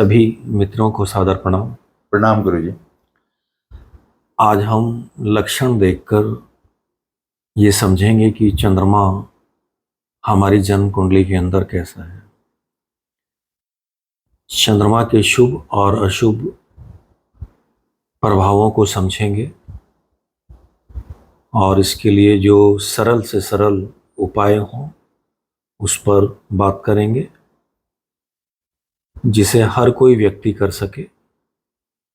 सभी मित्रों को सादर प्रणाम। प्रणाम गुरुजी। आज हम लक्षण देखकर ये समझेंगे कि चंद्रमा हमारी जन्म कुंडली के अंदर कैसा है। चंद्रमा के शुभ और अशुभ प्रभावों को समझेंगे और इसके लिए जो सरल से सरल उपाय हों उस पर बात करेंगे, जिसे हर कोई व्यक्ति कर सके,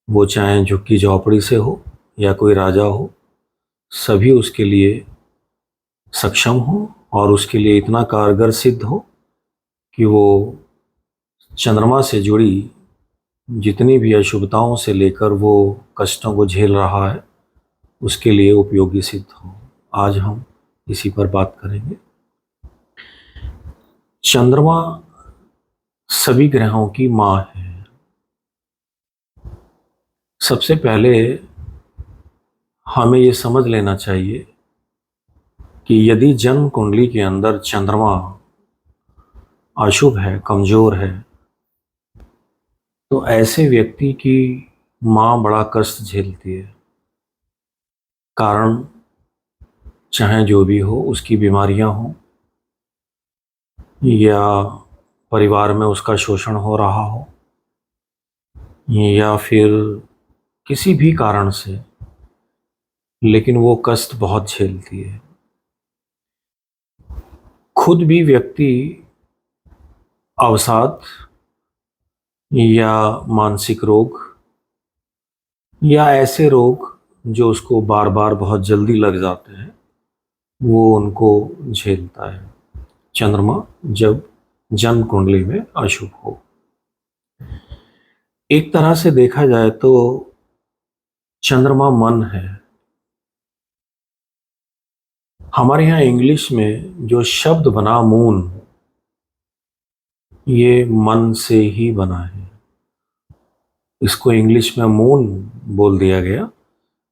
वो चाहे झुग्गी झोपड़ी से हो या कोई राजा हो, सभी उसके लिए सक्षम हो और उसके लिए इतना कारगर सिद्ध हो कि वो चंद्रमा से जुड़ी जितनी भी अशुभताओं से लेकर वो कष्टों को झेल रहा है उसके लिए उपयोगी सिद्ध हो। आज हम इसी पर बात करेंगे। चंद्रमा सभी ग्रहों की माँ है। सबसे पहले हमें ये समझ लेना चाहिए कि यदि जन्म कुंडली के अंदर चंद्रमा अशुभ है, कमजोर है, तो ऐसे व्यक्ति की माँ बड़ा कष्ट झेलती है। कारण चाहे जो भी हो, उसकी बीमारियां हो या परिवार में उसका शोषण हो रहा हो या फिर किसी भी कारण से, लेकिन वो कष्ट बहुत झेलती है। खुद भी व्यक्ति अवसाद या मानसिक रोग या ऐसे रोग जो उसको बार बार बहुत जल्दी लग जाते हैं, वो उनको झेलता है चंद्रमा जब जन्म कुंडली में अशुभ हो। एक तरह से देखा जाए तो चंद्रमा मन है। हमारे यहाँ इंग्लिश में जो शब्द बना मून, ये मन से ही बना है। इसको इंग्लिश में मून बोल दिया गया,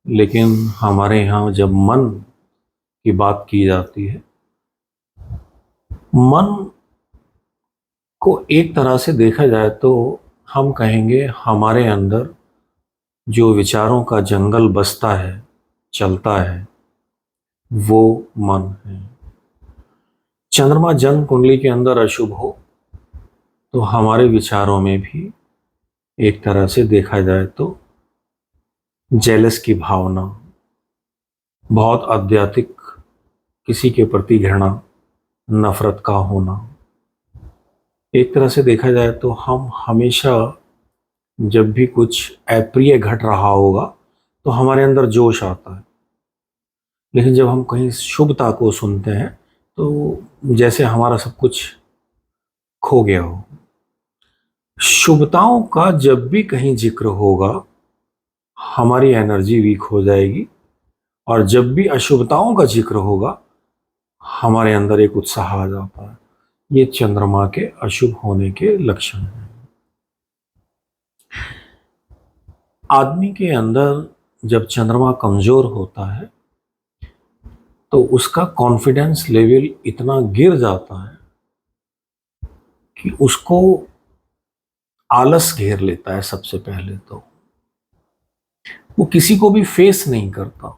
लेकिन हमारे यहाँ जब मन की बात की जाती है, मन को एक तरह से देखा जाए तो हम कहेंगे हमारे अंदर जो विचारों का जंगल बसता है, चलता है, वो मन है। चंद्रमा जन्म कुंडली के अंदर अशुभ हो तो हमारे विचारों में भी एक तरह से देखा जाए तो जेलस की भावना, बहुत अत्यधिक किसी के प्रति घृणा, नफरत का होना। एक तरह से देखा जाए तो हम हमेशा जब भी कुछ अप्रिय घट रहा होगा तो हमारे अंदर जोश आता है, लेकिन जब हम कहीं शुभता को सुनते हैं तो जैसे हमारा सब कुछ खो गया हो। शुभताओं का जब भी कहीं जिक्र होगा हमारी एनर्जी वीक हो जाएगी, और जब भी अशुभताओं का जिक्र होगा हमारे अंदर एक उत्साह आ जाता है। ये चंद्रमा के अशुभ होने के लक्षण हैं। आदमी के अंदर जब चंद्रमा कमजोर होता है तो उसका कॉन्फिडेंस लेवल इतना गिर जाता है कि उसको आलस घेर लेता है। सबसे पहले तो वो किसी को भी फेस नहीं करता।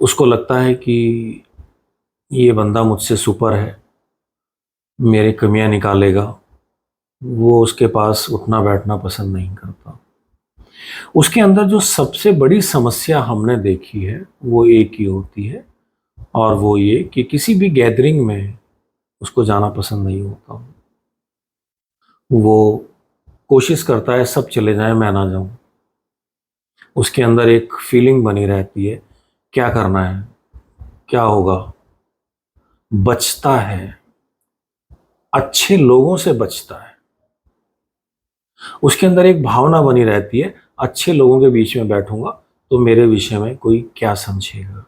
उसको लगता है कि ये बंदा मुझसे सुपर है, मेरे कमियां निकालेगा। वो उसके पास उठना बैठना पसंद नहीं करता। उसके अंदर जो सबसे बड़ी समस्या हमने देखी है वो एक ही होती है, और वो ये कि किसी भी गैदरिंग में उसको जाना पसंद नहीं होता। वो कोशिश करता है सब चले जाएं, मैं ना जाऊं। उसके अंदर एक फीलिंग बनी रहती है, क्या करना है, क्या होगा। बचता है, अच्छे लोगों से बचता है। उसके अंदर एक भावना बनी रहती है, अच्छे लोगों के बीच में बैठूंगा तो मेरे विषय में कोई क्या समझेगा।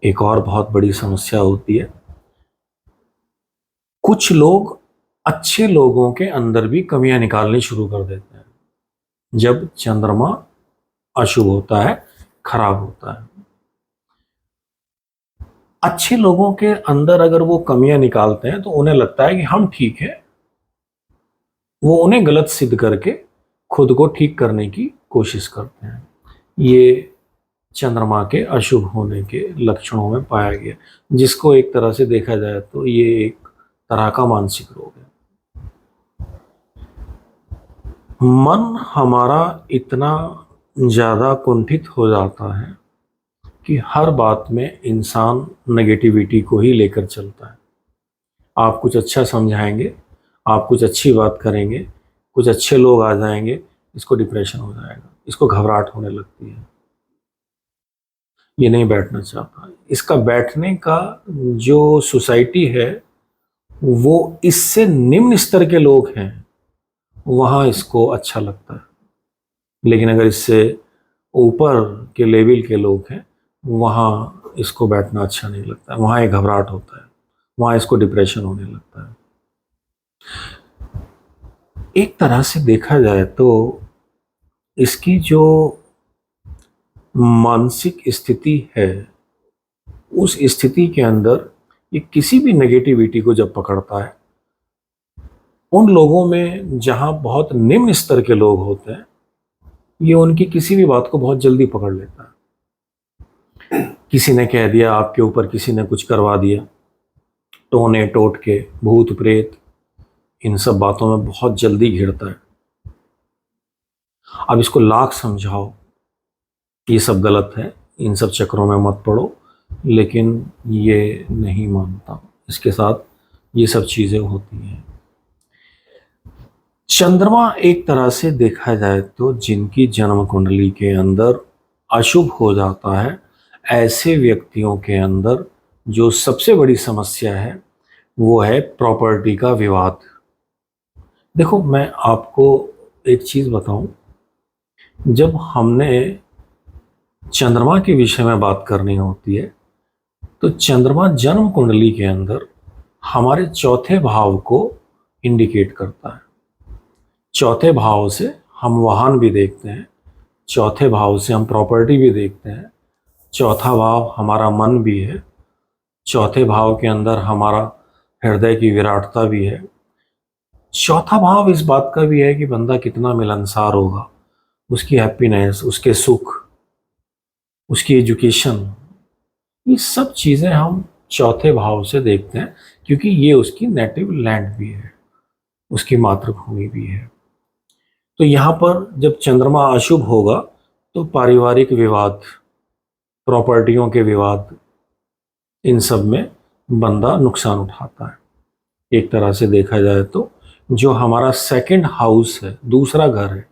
एक और बहुत बड़ी समस्या होती है, कुछ लोग अच्छे लोगों के अंदर भी कमियां निकालनी शुरू कर देते हैं जब चंद्रमा अशुभ होता है, खराब होता है। अच्छे लोगों के अंदर अगर वो कमियां निकालते हैं तो उन्हें लगता है कि हम ठीक है, वो उन्हें गलत सिद्ध करके खुद को ठीक करने की कोशिश करते हैं। ये चंद्रमा के अशुभ होने के लक्षणों में पाया गया, जिसको एक तरह से देखा जाए तो ये एक तरह का मानसिक रोग है। मन हमारा इतना ज़्यादा कुंठित हो जाता है कि हर बात में इंसान नेगेटिविटी को ही लेकर चलता है। आप कुछ अच्छा समझाएंगे, आप कुछ अच्छी बात करेंगे, कुछ अच्छे लोग आ जाएंगे, इसको डिप्रेशन हो जाएगा, इसको घबराहट होने लगती है, ये नहीं बैठना चाहता। इसका बैठने का जो सोसाइटी है वो इससे निम्न स्तर के लोग हैं, वहाँ इसको अच्छा लगता है। लेकिन अगर इससे ऊपर के लेवल के लोग हैं, वहाँ इसको बैठना अच्छा नहीं लगता है, वहाँ एक घबराहट होता है, वहाँ इसको डिप्रेशन होने लगता है। एक तरह से देखा जाए तो इसकी जो मानसिक स्थिति है, उस स्थिति के अंदर ये किसी भी नेगेटिविटी को जब पकड़ता है, उन लोगों में जहाँ बहुत निम्न स्तर के लोग होते हैं, ये उनकी किसी भी बात को बहुत जल्दी पकड़ लेता है। किसी ने कह दिया आपके ऊपर, किसी ने कुछ करवा दिया, टोने टोटके, भूत प्रेत, इन सब बातों में बहुत जल्दी घिरता है। अब इसको लाख समझाओ ये सब गलत है, इन सब चक्रों में मत पड़ो, लेकिन ये नहीं मानता। इसके साथ ये सब चीज़ें होती हैं। चंद्रमा एक तरह से देखा जाए तो जिनकी जन्म कुंडली के अंदर अशुभ हो जाता है, ऐसे व्यक्तियों के अंदर जो सबसे बड़ी समस्या है वो है प्रॉपर्टी का विवाद। देखो, मैं आपको एक चीज़ बताऊं, जब हमने चंद्रमा के विषय में बात करनी होती है तो चंद्रमा जन्म कुंडली के अंदर हमारे चौथे भाव को इंडिकेट करता है। चौथे भाव से हम वाहन भी देखते हैं, चौथे भाव से हम प्रॉपर्टी भी देखते हैं, चौथा भाव हमारा मन भी है, चौथे भाव के अंदर हमारा हृदय की विराटता भी है, चौथा भाव इस बात का भी है कि बंदा कितना मिलनसार होगा, उसकी हैप्पीनेस, उसके सुख, उसकी एजुकेशन, ये सब चीज़ें हम चौथे भाव से देखते हैं, क्योंकि ये उसकी नेटिव लैंड भी है, उसकी मातृभूमि भी है। तो यहाँ पर जब चंद्रमा अशुभ होगा तो पारिवारिक विवाद, प्रॉपर्टियों के विवाद, इन सब में बंदा नुकसान उठाता है। एक तरह से देखा जाए तो जो हमारा सेकंड हाउस है, दूसरा घर है,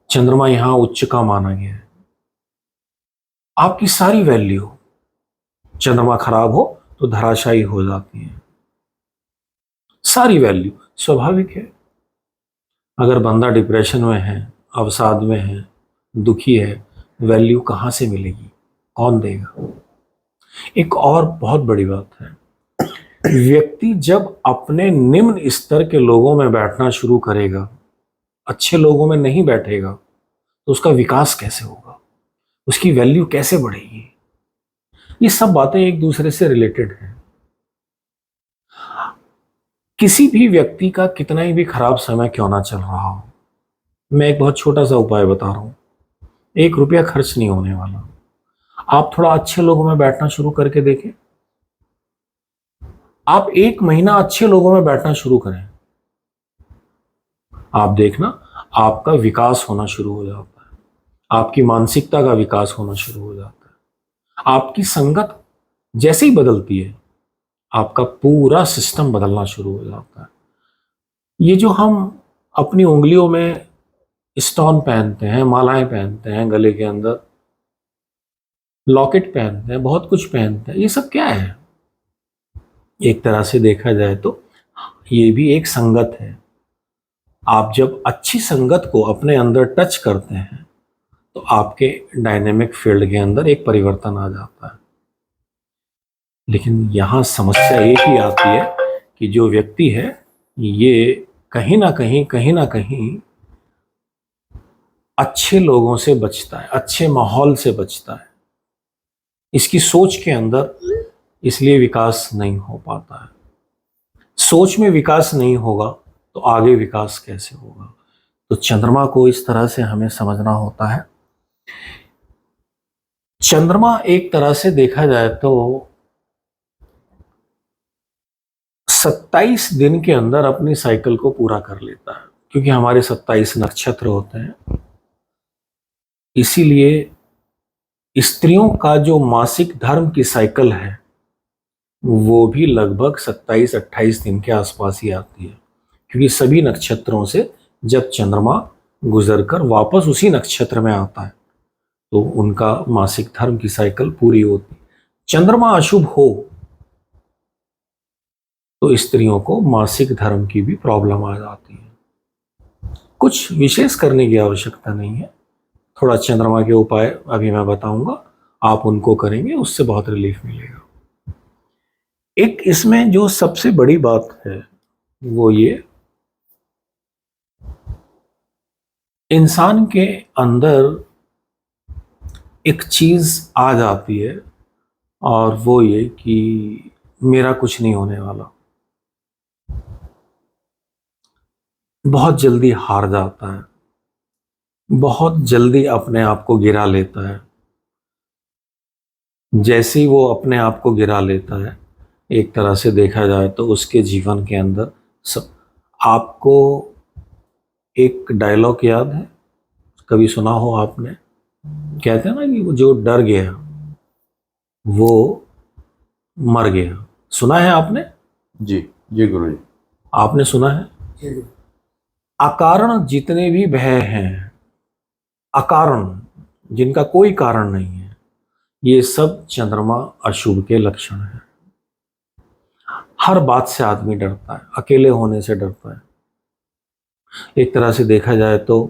चंद्रमा यहाँ उच्च का माना गया है। आपकी सारी वैल्यू, चंद्रमा खराब हो तो धराशायी हो जाती है, सारी वैल्यू। स्वाभाविक है, अगर बंदा डिप्रेशन में है, अवसाद में है, दुखी है, वैल्यू कहाँ से मिलेगी, कौन देगा? एक और बहुत बड़ी बात है, व्यक्ति जब अपने निम्न स्तर के लोगों में बैठना शुरू करेगा, अच्छे लोगों में नहीं बैठेगा, तो उसका विकास कैसे होगा, उसकी वैल्यू कैसे बढ़ेगी? ये सब बातें एक दूसरे से रिलेटेड हैं। किसी भी व्यक्ति का कितना ही भी खराब समय क्यों ना चल रहा हो, मैं एक बहुत छोटा सा उपाय बता रहा हूं, 1 रुपया खर्च नहीं होने वाला। आप थोड़ा अच्छे लोगों में बैठना शुरू करके देखें। आप 1 महीना अच्छे लोगों में बैठना शुरू करें, आप देखना आपका विकास होना शुरू हो जाता है, आपकी मानसिकता का विकास होना शुरू हो जाता है। आपकी संगत जैसे ही बदलती है, आपका पूरा सिस्टम बदलना शुरू हो जाता है। ये जो हम अपनी उंगलियों में स्टोन पहनते हैं, मालाएं पहनते हैं, गले के अंदर लॉकेट पहनते हैं, बहुत कुछ पहनते हैं, ये सब क्या है? एक तरह से देखा जाए तो ये भी एक संगत है। आप जब अच्छी संगत को अपने अंदर टच करते हैं तो आपके डायनेमिक फील्ड के अंदर एक परिवर्तन आ जाता है। लेकिन यहाँ समस्या एक ही आती है कि जो व्यक्ति है ये कहीं ना कहीं अच्छे लोगों से बचता है, अच्छे माहौल से बचता है। इसकी सोच के अंदर इसलिए विकास नहीं हो पाता है। सोच में विकास नहीं होगा तो आगे विकास कैसे होगा। तो चंद्रमा को इस तरह से हमें समझना होता है। चंद्रमा एक तरह से देखा जाए तो 27 दिन के अंदर अपनी साइकिल को पूरा कर लेता है, क्योंकि हमारे 27 नक्षत्र होते हैं। इसीलिए स्त्रियों का जो मासिक धर्म की साइकिल है वो भी लगभग 27-28 दिन के आसपास ही आती है, क्योंकि सभी नक्षत्रों से जब चंद्रमा गुजरकर वापस उसी नक्षत्र में आता है तो उनका मासिक धर्म की साइकिल पूरी होती है। चंद्रमा अशुभ हो तो स्त्रियों को मासिक धर्म की भी प्रॉब्लम आ जाती है। कुछ विशेष करने की आवश्यकता नहीं है, थोड़ा चंद्रमा के उपाय अभी मैं बताऊंगा, आप उनको करेंगे उससे बहुत रिलीफ मिलेगा। एक इसमें जो सबसे बड़ी बात है वो ये, इंसान के अंदर एक चीज आ जाती है और वो ये कि मेरा कुछ नहीं होने वाला। बहुत जल्दी हार जाता है, बहुत जल्दी अपने आप को गिरा लेता है। जैसे ही वो अपने आप को गिरा लेता है, एक तरह से देखा जाए तो उसके जीवन के अंदर सब, आपको एक डायलॉग याद है, कभी सुना हो आपने, कहते हैं ना कि वो जो डर गया वो मर गया। सुना है आपने? जी जी गुरु जी। आपने सुना है? जी। अकारण जितने भी भय हैं, अकारण जिनका कोई कारण नहीं है, ये सब चंद्रमा अशुभ के लक्षण हैं। हर बात से आदमी डरता है, अकेले होने से डरता है। एक तरह से देखा जाए तो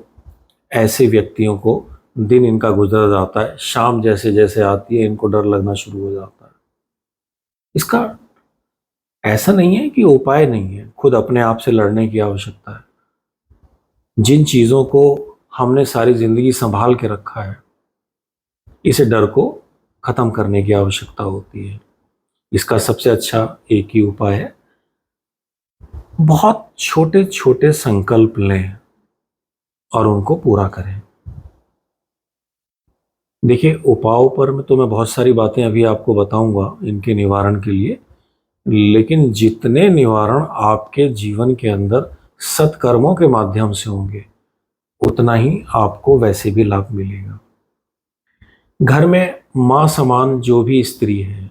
ऐसे व्यक्तियों को दिन इनका गुजर जाता है, शाम जैसे जैसे आती है इनको डर लगना शुरू हो जाता है। इसका ऐसा नहीं है कि उपाय नहीं है, खुद अपने आप से लड़ने की आवश्यकता है। जिन चीजों को हमने सारी जिंदगी संभाल के रखा है, इसे डर को खत्म करने की आवश्यकता होती है। इसका सबसे अच्छा एक ही उपाय है, बहुत छोटे छोटे संकल्प लें और उनको पूरा करें। देखिए, उपायों पर तो मैं बहुत सारी बातें अभी आपको बताऊंगा इनके निवारण के लिए, लेकिन जितने निवारण आपके जीवन के अंदर सत्कर्मों के माध्यम से होंगे उतना ही आपको वैसे भी लाभ मिलेगा। घर में मां समान जो भी स्त्री है,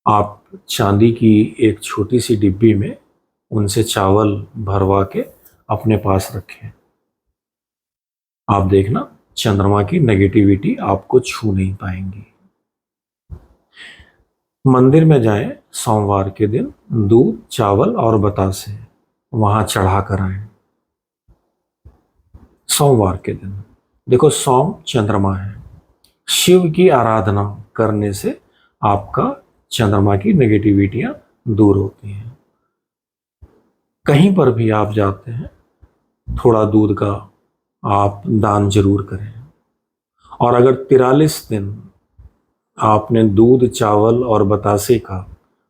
आप चांदी की एक छोटी सी डिब्बी में उनसे चावल भरवा के अपने पास रखें। आप देखना चंद्रमा की नेगेटिविटी आपको छू नहीं पाएंगी। मंदिर में जाएं सोमवार के दिन, दूध चावल और बतासे वहां चढ़ा कर आए सोमवार के दिन। देखो, सोम चंद्रमा है, शिव की आराधना करने से आपका चंद्रमा की नेगेटिविटियां दूर होती हैं। कहीं पर भी आप जाते हैं, थोड़ा दूध का आप दान जरूर करें। और अगर 43 दिन आपने दूध चावल और बतासे का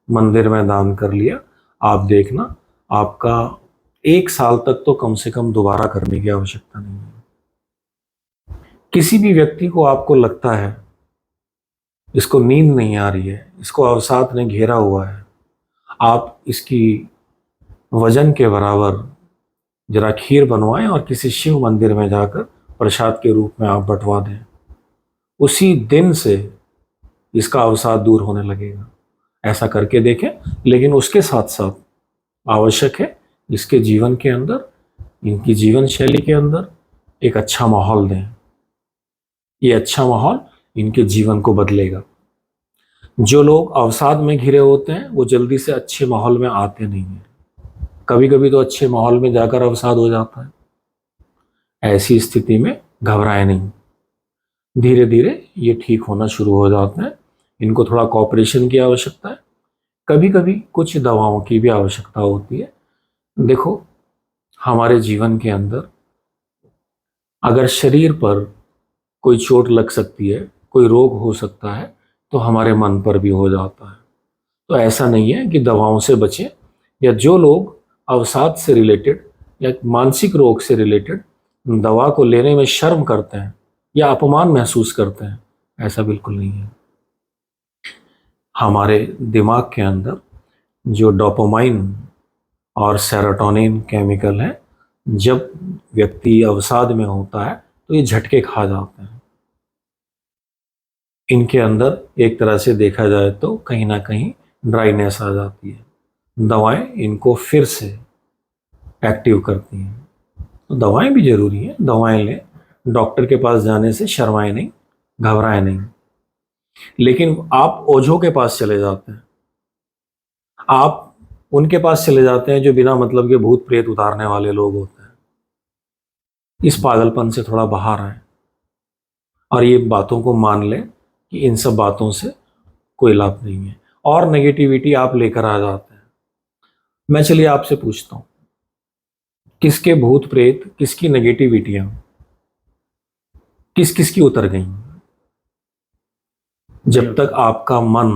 मंदिर में दान कर लिया, आप देखना आपका 1 साल तक तो कम से कम दोबारा करने की आवश्यकता नहीं है। किसी भी व्यक्ति को आपको लगता है इसको नींद नहीं आ रही है, इसको अवसाद ने घेरा हुआ है, आप इसकी वजन के बराबर जरा खीर बनवाएं और किसी शिव मंदिर में जाकर प्रसाद के रूप में आप बंटवा दें। उसी दिन से इसका अवसाद दूर होने लगेगा। ऐसा करके देखें। लेकिन उसके साथ साथ आवश्यक है इसके जीवन के अंदर, इनकी जीवन शैली के अंदर एक अच्छा माहौल दें। ये अच्छा माहौल इनके जीवन को बदलेगा। जो लोग अवसाद में घिरे होते हैं वो जल्दी से अच्छे माहौल में आते नहीं हैं। कभी कभी तो अच्छे माहौल में जाकर अवसाद हो जाता है। ऐसी स्थिति में घबराएं नहीं, धीरे धीरे ये ठीक होना शुरू हो जाते हैं। इनको थोड़ा कॉपरेशन की आवश्यकता है, कभी कभी कुछ दवाओं की भी आवश्यकता होती है। देखो, हमारे जीवन के अंदर अगर शरीर पर कोई चोट लग सकती है, कोई रोग हो सकता है, तो हमारे मन पर भी हो जाता है। तो ऐसा नहीं है कि दवाओं से बचें, या जो लोग अवसाद से रिलेटेड या मानसिक रोग से रिलेटेड दवा को लेने में शर्म करते हैं या अपमान महसूस करते हैं, ऐसा बिल्कुल नहीं है। हमारे दिमाग के अंदर जो डोपामाइन और सेरोटोनिन केमिकल है, जब व्यक्ति अवसाद में होता है तो ये झटके खा जाते हैं। इनके अंदर एक तरह से देखा जाए तो कहीं ना कहीं ड्राइनेस आ जाती है। दवाएं इनको फिर से एक्टिव करती हैं। तो दवाएं भी जरूरी हैं, दवाएं लें, डॉक्टर के पास जाने से शर्माएं नहीं, घबराएं नहीं। लेकिन आप ओझों के पास चले जाते हैं, आप उनके पास चले जाते हैं जो बिना मतलब के भूत प्रेत उतारने वाले लोग होते हैं। इस पागलपन से थोड़ा बाहर आए और ये बातों को मान लें कि इन सब बातों से कोई लाभ नहीं है, और नेगेटिविटी आप लेकर आ जाते हैं। मैं चलिए आपसे पूछता हूं, किसके भूत प्रेत, किसकी नेगेटिविटियां किस किस की उतर गई? जब तक आपका मन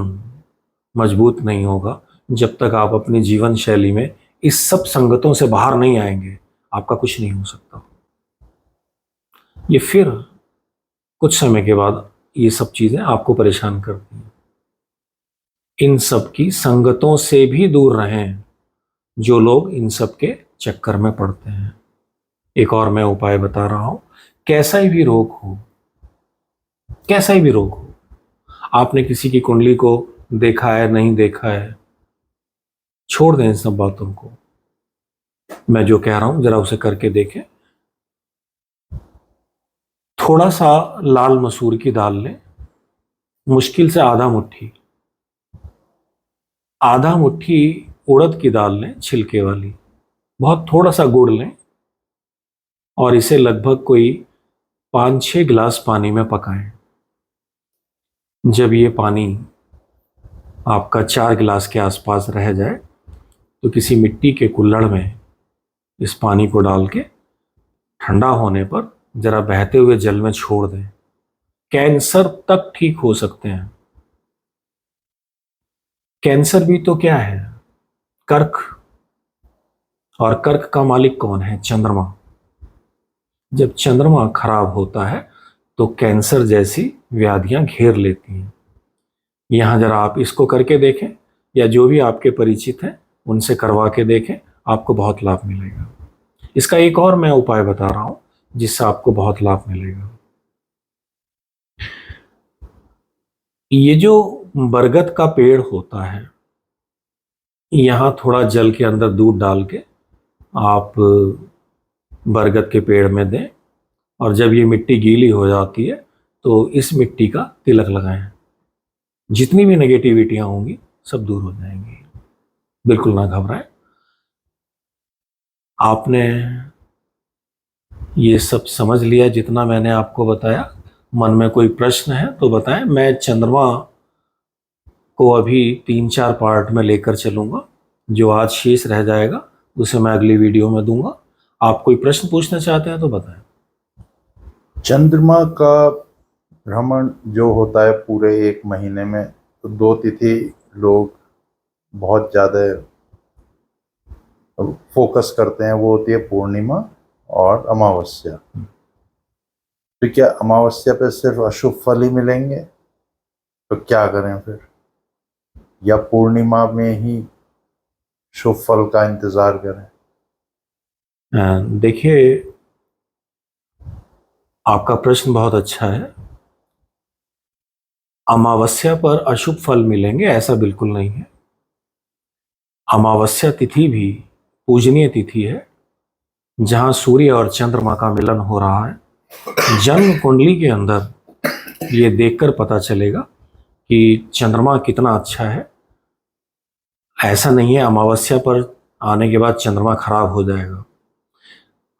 मजबूत नहीं होगा, जब तक आप अपनी जीवन शैली में इस सब संगतों से बाहर नहीं आएंगे, आपका कुछ नहीं हो सकता। ये फिर कुछ समय के बाद ये सब चीजें आपको परेशान करती हैं। इन सब की संगतों से भी दूर रहें जो लोग इन सब के चक्कर में पड़ते हैं। एक और मैं उपाय बता रहा हूं, कैसा ही भी रोग हो, कैसा ही भी रोग हो, आपने किसी की कुंडली को देखा है, नहीं देखा है, छोड़ दें इन सब बातों को। मैं जो कह रहा हूं जरा उसे करके देखें। थोड़ा सा लाल मसूर की दाल लें, मुश्किल से आधा मुट्ठी उड़द की दाल लें, छिलके वाली, बहुत थोड़ा सा गुड़ लें और इसे लगभग कोई 5-6 गिलास पानी में पकाएं। जब ये पानी आपका 4 गिलास के आसपास रह जाए तो किसी मिट्टी के कुल्हड़ में इस पानी को डाल के ठंडा होने पर जरा बहते हुए जल में छोड़ दें। कैंसर तक ठीक हो सकते हैं। कैंसर भी तो क्या है? कर्क, और कर्क का मालिक कौन है? चंद्रमा। जब चंद्रमा खराब होता है तो कैंसर जैसी व्याधियां घेर लेती हैं। यहां जरा आप इसको करके देखें, या जो भी आपके परिचित हैं उनसे करवा के देखें, आपको बहुत लाभ मिलेगा। इसका एक और मैं उपाय बता रहा हूं जिससे आपको बहुत लाभ मिलेगा। ये जो बरगद का पेड़ होता है, यहां थोड़ा जल के अंदर दूध डाल के आप बरगद के पेड़ में दें, और जब ये मिट्टी गीली हो जाती है तो इस मिट्टी का तिलक लगाएं। जितनी भी नेगेटिविटियां होंगी सब दूर हो जाएंगी। बिल्कुल ना घबराएं। आपने ये सब समझ लिया जितना मैंने आपको बताया? मन में कोई प्रश्न है तो बताएं। मैं चंद्रमा को अभी 3-4 पार्ट में लेकर चलूंगा, जो आज शेष रह जाएगा उसे मैं अगली वीडियो में दूंगा। आप कोई प्रश्न पूछना चाहते हैं तो बताएं। चंद्रमा का भ्रमण जो होता है पूरे 1 महीने में, तो 2 तिथि लोग बहुत ज़्यादा फोकस करते हैं, वो होती है पूर्णिमा और अमावस्या। तो क्या अमावस्या पे सिर्फ अशुभ फल ही मिलेंगे? तो क्या करें फिर? या पूर्णिमा में ही शुभ फल का इंतजार करें? देखिए, आपका प्रश्न बहुत अच्छा है। अमावस्या पर अशुभ फल मिलेंगे ऐसा बिल्कुल नहीं है। अमावस्या तिथि भी पूजनीय तिथि है, जहां सूर्य और चंद्रमा का मिलन हो रहा है। जन्म कुंडली के अंदर ये देखकर पता चलेगा कि चंद्रमा कितना अच्छा है। ऐसा नहीं है अमावस्या पर आने के बाद चंद्रमा खराब हो जाएगा।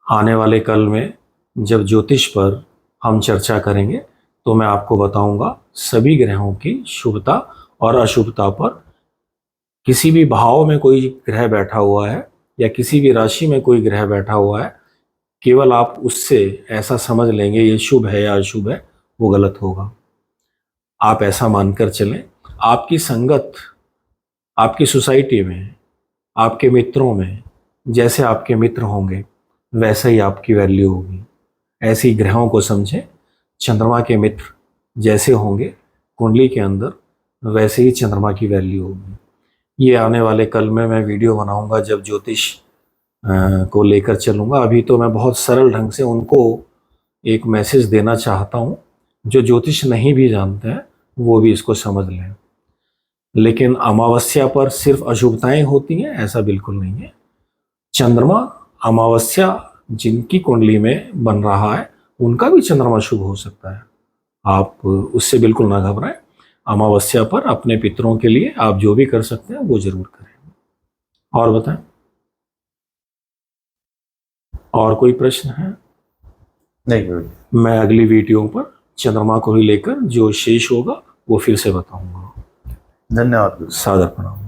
आने वाले कल में जब ज्योतिष पर हम चर्चा करेंगे तो मैं आपको बताऊंगा सभी ग्रहों की शुभता और अशुभता पर। किसी भी भाव में कोई ग्रह बैठा हुआ है या किसी भी राशि में कोई ग्रह बैठा हुआ है, केवल आप उससे ऐसा समझ लेंगे ये शुभ है या अशुभ है, वो गलत होगा। आप ऐसा मानकर चलें, आपकी संगत आपकी सोसाइटी में, आपके मित्रों में जैसे आपके मित्र होंगे वैसे ही आपकी वैल्यू होगी। ऐसे ही ग्रहों को समझें, चंद्रमा के मित्र जैसे होंगे कुंडली के अंदर वैसे ही चंद्रमा की वैल्यू होगी। ये आने वाले कल में मैं वीडियो बनाऊंगा जब ज्योतिष को लेकर चलूँगा। अभी तो मैं बहुत सरल ढंग से उनको एक मैसेज देना चाहता हूँ, जो ज्योतिष नहीं भी जानते हैं वो भी इसको समझ लें। लेकिन अमावस्या पर सिर्फ अशुभताएं होती हैं ऐसा बिल्कुल नहीं है। चंद्रमा अमावस्या जिनकी कुंडली में बन रहा है उनका भी चंद्रमा शुभ हो सकता है, आप उससे बिल्कुल ना घबराएं। अमावस्या पर अपने पितरों के लिए आप जो भी कर सकते हैं वो जरूर करें। और बताएं, और कोई प्रश्न है? नहीं गुरुजी। मैं अगली वीडियो पर चंद्रमा को ही लेकर जो शेष होगा वो फिर से बताऊंगा। धन्यवाद गुरुजी। सादर प्रणाम।